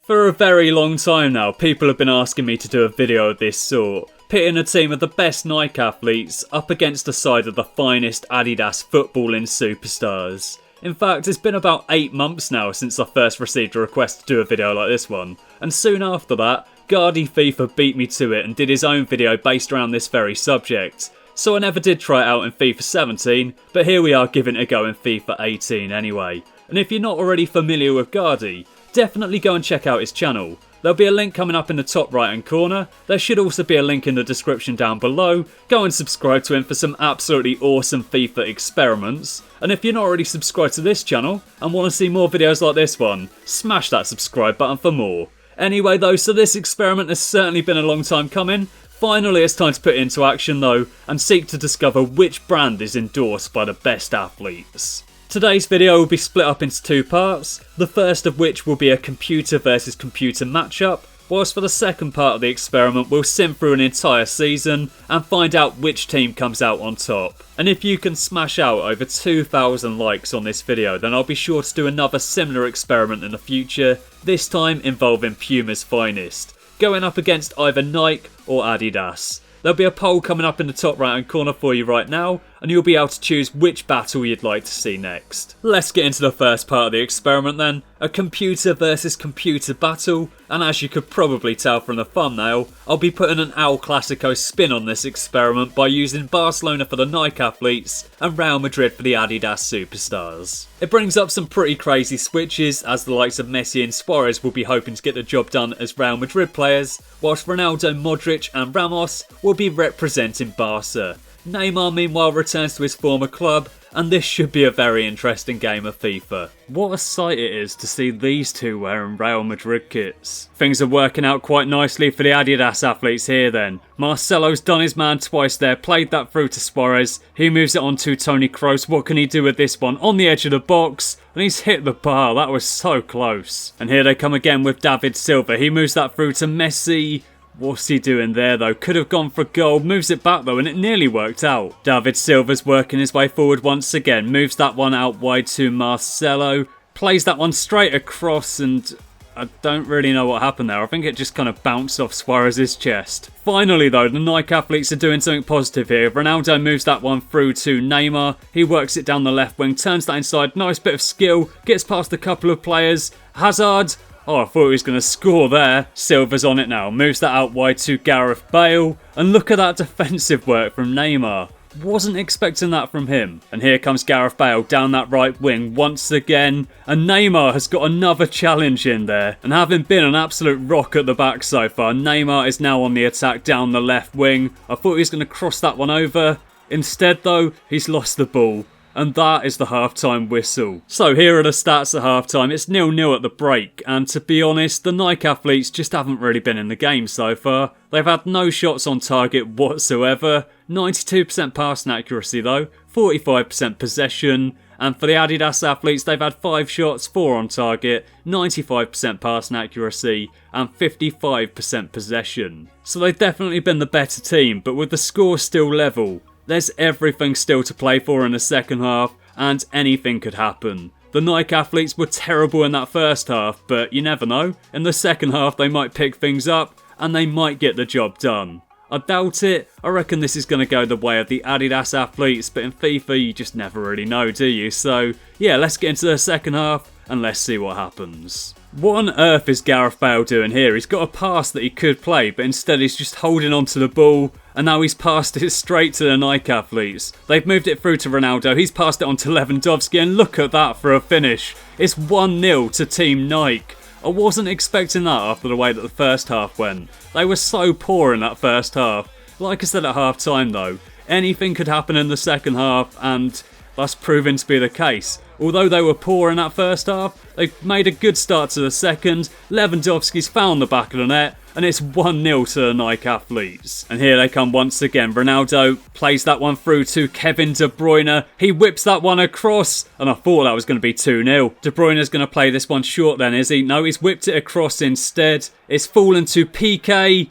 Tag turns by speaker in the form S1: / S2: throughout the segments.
S1: For a very long time now, people have been asking me to do a video of this sort, pitting a team of the best Nike athletes up against the side of the finest Adidas footballing superstars. In fact, it's been about 8 months now since I first received a request to do a video like this one, and soon after that, Gardy FIFA beat me to it and did his own video based around this very subject. So I never did try it out in FIFA 17, but here we are giving it a go in FIFA 18 anyway. And if you're not already familiar with Gardy, definitely go and check out his channel. There'll be a link coming up in the top right hand corner. There should also be a link in the description down below. Go and subscribe to him for some absolutely awesome FIFA experiments. And if you're not already subscribed to this channel and want to see more videos like this one, smash that subscribe button for more. Anyway though, so this experiment has certainly been a long time coming. Finally it's time to put it into action though, and seek to discover which brand is endorsed by the best athletes. Today's video will be split up into 2 parts, the first of which will be a computer versus computer matchup, whilst for the second part of the experiment we'll sim through an entire season and find out which team comes out on top. And if you can smash out over 2,000 likes on this video, then I'll be sure to do another similar experiment in the future, this time involving Puma's finest, going up against either Nike or Adidas. There'll be a poll coming up in the top right hand corner for you right now, and you'll be able to choose which battle you'd like to see next. Let's get into the first part of the experiment then, a computer versus computer battle, and as you could probably tell from the thumbnail, I'll be putting an El Clásico spin on this experiment by using Barcelona for the Nike athletes and Real Madrid for the Adidas superstars. It brings up some pretty crazy switches, as the likes of Messi and Suarez will be hoping to get the job done as Real Madrid players, whilst Ronaldo, Modric and Ramos will be representing Barca. Neymar meanwhile returns to his former club, and this should be a very interesting game of FIFA. What a sight it is to see these two wearing Real Madrid kits. Things are working out quite nicely for the Adidas athletes here then. Marcelo's done his man twice there, played that through to Suarez. He moves it on to Toni Kroos. What can he do with this one? On the edge of the box, and he's hit the bar. That was so close. And here they come again with David Silva. He moves that through to Messi. What's he doing there though? Could have gone for goal, moves it back though, and it nearly worked out. David Silva's working his way forward once again, moves that one out wide to Marcelo, plays that one straight across, and I don't really know what happened there. I think it just kind of bounced off Suarez's chest. Finally though, the Nike athletes are doing something positive here. Ronaldo moves that one through to Neymar, he works it down the left wing, turns that inside, nice bit of skill, gets past a couple of players. Hazard, oh, I thought he was going to score there. Silva's on it now. Moves that out wide to Gareth Bale. And look at that defensive work from Neymar. Wasn't expecting that from him. And here comes Gareth Bale down that right wing once again. And Neymar has got another challenge in there. And having been an absolute rock at the back so far, Neymar is now on the attack down the left wing. I thought he was going to cross that one over. Instead though, he's lost the ball. And that is the halftime whistle. So here are the stats at halftime. It's 0-0 at the break, and to be honest, the Nike athletes just haven't really been in the game so far. They've had no shots on target whatsoever, 92% passing accuracy though, 45% possession, and for the Adidas athletes they've had 5 shots, 4 on target, 95% passing accuracy and 55% possession. So they've definitely been the better team, but with the score still level, there's everything still to play for in the second half, and anything could happen. The Nike athletes were terrible in that first half, but you never know. In the second half they might pick things up, and they might get the job done. I doubt it. I reckon this is going to go the way of the Adidas athletes, but in FIFA you just never really know, do you? So yeah, let's get into the second half, and let's see what happens. What on earth is Gareth Bale doing here? He's got a pass that he could play, but instead he's just holding on to the ball, and now he's passed it straight to the Nike athletes. They've moved it through to Ronaldo, he's passed it on to Lewandowski, and look at that for a finish. It's 1-0 to Team Nike. I wasn't expecting that after the way that the first half went. They were so poor in that first half. Like I said at half time though, anything could happen in the second half, and that's proven to be the case. Although they were poor in that first half, they've made a good start to the second. Lewandowski's found the back of the net, and it's 1-0 to the Nike athletes. And here they come once again. Ronaldo plays that one through to Kevin De Bruyne. He whips that one across, and I thought that was going to be 2-0. De Bruyne's going to play this one short then, is he? No, he's whipped it across instead. It's fallen to PK.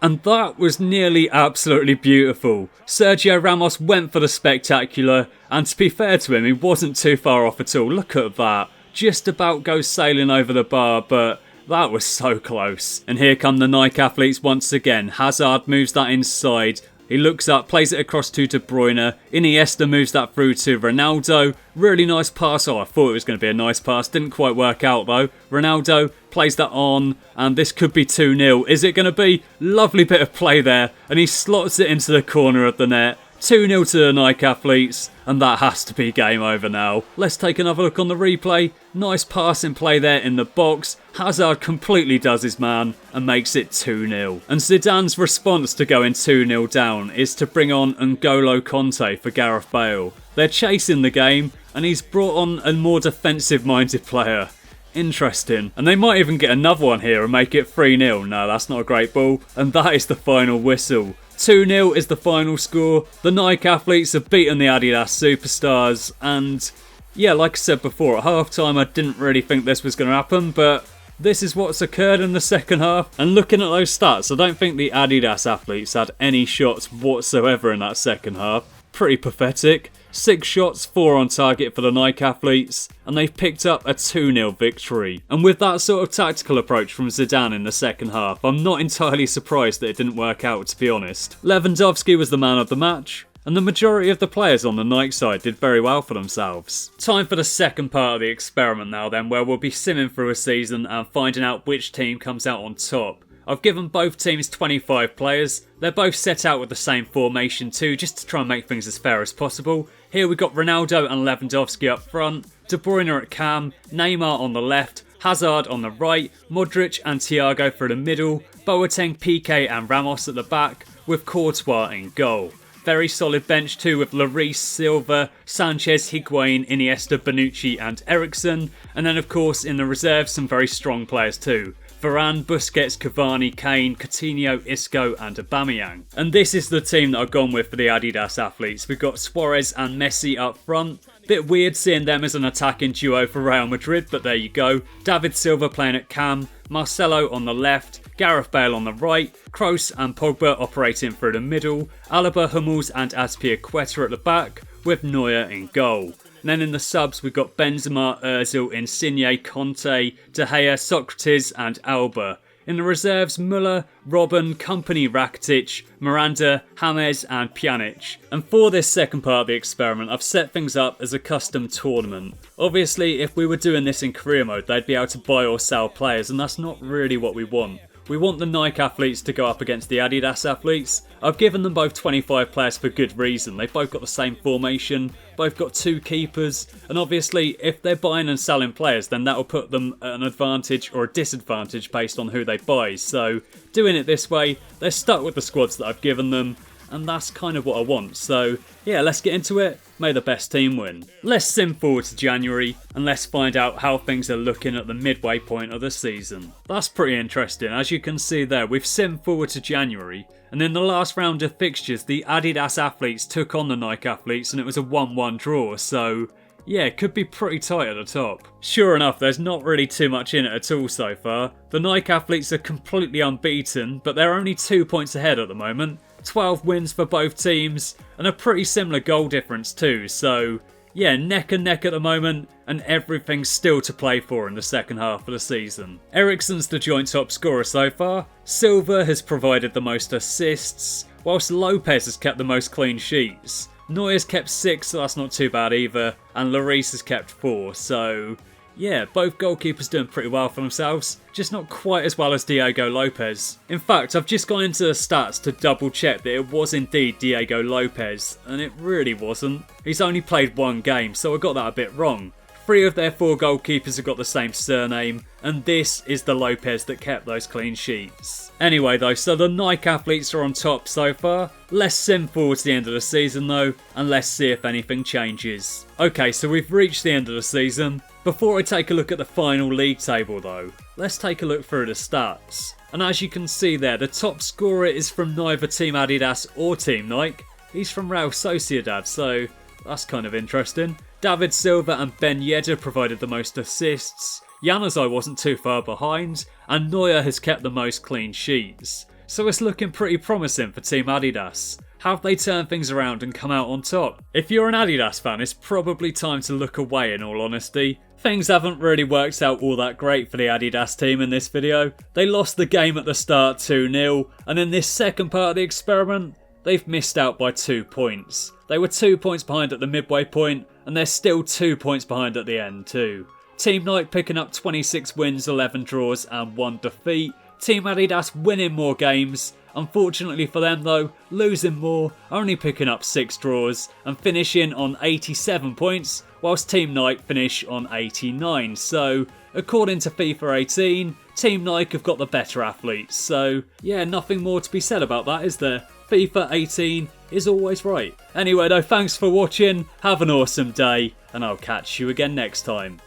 S1: And that was nearly absolutely beautiful. Sergio Ramos went for the spectacular, and to be fair to him, he wasn't too far off at all. Look at that. Just about goes sailing over the bar, but That was so close. And here come the Nike athletes once again. Hazard moves that inside. He looks up, plays it across to De Bruyne. Iniesta moves that through to Ronaldo. Really nice pass. Oh, I thought it was going to be a nice pass. Didn't quite work out though. Ronaldo plays that on, and this could be 2-0. Is it going to be? Lovely bit of play there. And he slots it into the corner of the net. 2-0 to the Nike athletes, and that has to be game over now. Let's take another look on the replay. Nice passing play there in the box. Hazard completely does his man and makes it 2-0. And Zidane's response to going 2-0 down is to bring on N'Golo Kanté for Gareth Bale. They're chasing the game, and he's brought on a more defensive-minded player. Interesting. And they might even get another one here and make it 3-0. No, that's not a great ball. And that is the final whistle. 2-0 is the final score. The Nike athletes have beaten the Adidas superstars, and yeah, like I said before, at half time I didn't really think this was going to happen, but this is what's occurred in the second half. And looking at those stats, I don't think the Adidas athletes had any shots whatsoever in that second half. Pretty pathetic. 6 shots, 4 on target for the Nike athletes, and they've picked up a 2-0 victory. And with that sort of tactical approach from Zidane in the second half, I'm not entirely surprised that it didn't work out, to be honest. Lewandowski was the man of the match, and the majority of the players on the Nike side did very well for themselves. Time for the second part of the experiment now then, where we'll be simming through a season and finding out which team comes out on top. I've given both teams 25 players. They're both set out with the same formation too, just to try and make things as fair as possible. Here we've got Ronaldo and Lewandowski up front, De Bruyne at cam, Neymar on the left, Hazard on the right, Modric and Thiago through the middle, Boateng, Piqué and Ramos at the back, with Courtois in goal. Very solid bench too, with Leigh, Silva, Sanchez, Higuain, Iniesta, Bonucci and Eriksen. And then of course in the reserves some very strong players too. Varane, Busquets, Cavani, Kane, Coutinho, Isco and Aubameyang. And this is the team that I've gone with for the Adidas athletes. We've got Suarez and Messi up front. Bit weird seeing them as an attacking duo for Real Madrid, but there you go. David Silva playing at cam, Marcelo on the left, Gareth Bale on the right, Kroos and Pogba operating through the middle, Alaba, Hummels and Azpilicueta at the back, with Neuer in goal. And then in the subs, we've got Benzema, Ozil, Insigne, Conte, De Gea, Socrates and Alba. In the reserves, Müller, Robben, Kompany, Rakitic, Miranda, James and Pjanic. And for this second part of the experiment, I've set things up as a custom tournament. Obviously, if we were doing this in career mode, they'd be able to buy or sell players, and that's not really what we want. We want the Nike athletes to go up against the Adidas athletes. I've given them both 25 players for good reason. They've both got the same formation, both got 2 keepers, and obviously if they're buying and selling players, then that'll put them at an advantage or a disadvantage based on who they buy. So doing it this way, they're stuck with the squads that I've given them, and that's kind of what I want. So yeah, let's get into it. May the best team win. Let's sim forward to January and let's find out how things are looking at the midway point of the season. That's pretty interesting. As you can see there, we've simmed forward to January, and in the last round of fixtures, the Adidas athletes took on the Nike athletes and it was a 1-1 draw, so yeah, it could be pretty tight at the top. Sure enough, there's not really too much in it at all so far. The Nike athletes are completely unbeaten, but they're only 2 points ahead at the moment. 12 wins for both teams, and a pretty similar goal difference too, so yeah, neck and neck at the moment, and everything's still to play for in the second half of the season. Eriksen's the joint top scorer so far, Silva has provided the most assists, whilst Lopez has kept the most clean sheets. Neuer's kept 6, so that's not too bad either, and Lloris has kept 4, so yeah, both goalkeepers doing pretty well for themselves, just not quite as well as Diego Lopez. In fact, I've just gone into the stats to double check that it was indeed Diego Lopez, and it really wasn't. He's only played 1 game, so I got that a bit wrong. 3 of their 4 goalkeepers have got the same surname, and this is the Lopez that kept those clean sheets. Anyway though, so the Nike athletes are on top so far. Let's sim forward to the end of the season though, and let's see if anything changes. Okay, so we've reached the end of the season. Before I take a look at the final league table though, let's take a look through the stats. And as you can see there, the top scorer is from neither Team Adidas or Team Nike. He's from Real Sociedad, so that's kind of interesting. David Silva and Ben Yedder provided the most assists. Januzaj wasn't too far behind, and Neuer has kept the most clean sheets. So it's looking pretty promising for Team Adidas. Have they turned things around and come out on top? If you're an Adidas fan, it's probably time to look away in all honesty. Things haven't really worked out all that great for the Adidas team in this video. They lost the game at the start 2-0, and in this second part of the experiment, they've missed out by 2 points. They were 2 points behind at the midway point, and they're still 2 points behind at the end too. Team Nike picking up 26 wins, 11 draws and 1 defeat. Team Adidas winning more games. Unfortunately for them though, losing more, only picking up 6 draws and finishing on 87 points, whilst Team Nike finish on 89. So, according to FIFA 18, Team Nike have got the better athletes. So, yeah, nothing more to be said about that, is there? FIFA 18 is always right. Anyway though, thanks for watching, have an awesome day, and I'll catch you again next time.